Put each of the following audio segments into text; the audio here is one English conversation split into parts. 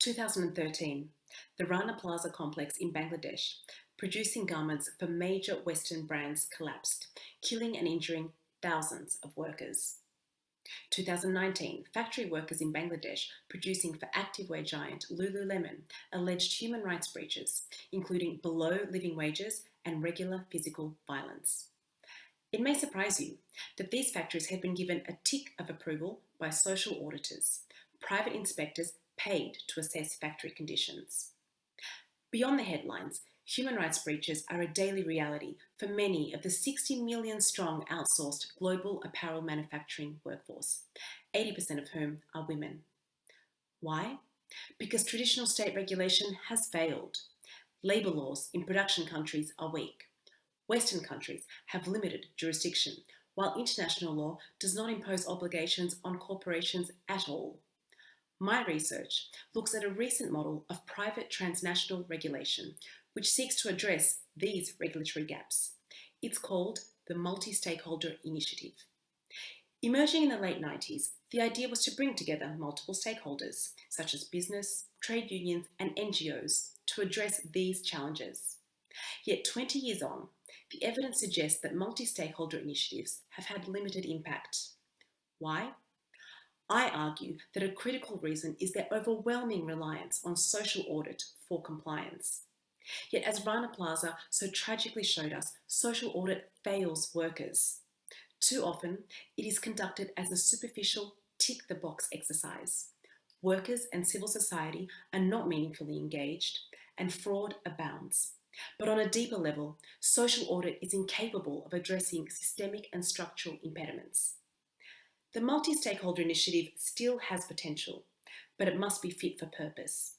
2013, the Rana Plaza complex in Bangladesh, producing garments for major Western brands, collapsed, killing and injuring thousands of workers. 2019, factory workers in Bangladesh producing for activewear giant Lululemon alleged human rights breaches, including below living wages and regular physical violence. It may surprise you that these factories have been given a tick of approval by social auditors, private inspectors paid to assess factory conditions. Beyond the headlines, human rights breaches are a daily reality for many of the 60 million strong outsourced global apparel manufacturing workforce, 80% of whom are women. Why? Because traditional state regulation has failed. Labour laws in production countries are weak. Western countries have limited jurisdiction, while international law does not impose obligations on corporations at all. My research looks at a recent model of private transnational regulation which seeks to address these regulatory gaps. It's called the Multi-stakeholder Initiative. Emerging in the late 90s, the idea was to bring together multiple stakeholders, such as business, trade unions, and NGOs, to address these challenges. Yet 20 years on, the evidence suggests that multi-stakeholder initiatives have had limited impact. Why? I argue that a critical reason is their overwhelming reliance on social audit for compliance. Yet as Rana Plaza so tragically showed us, social audit fails workers. Too often, it is conducted as a superficial tick-the-box exercise. Workers and civil society are not meaningfully engaged, and fraud abounds. But on a deeper level, social audit is incapable of addressing systemic and structural impediments. The multi-stakeholder initiative still has potential, but it must be fit for purpose.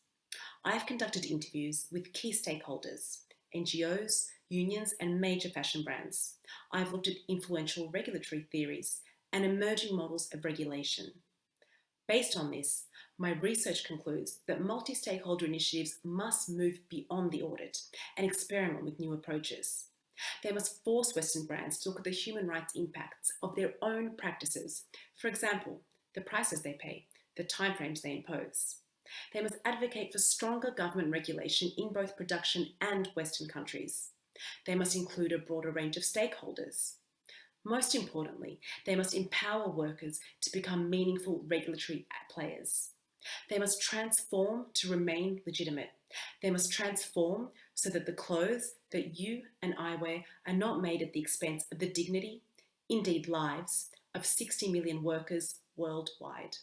I have conducted interviews with key stakeholders, NGOs, unions, and major fashion brands. I've looked at influential regulatory theories and emerging models of regulation. Based on this, my research concludes that multi-stakeholder initiatives must move beyond the audit and experiment with new approaches. They must force Western brands to look at the human rights impacts of their own practices. For example, the prices they pay, the timeframes they impose. They must advocate for stronger government regulation in both production and Western countries. They must include a broader range of stakeholders. Most importantly, they must empower workers to become meaningful regulatory players. They must transform to remain legitimate. They must transform so that the clothes that you and I wear are not made at the expense of the dignity, indeed lives, of 60 million workers worldwide.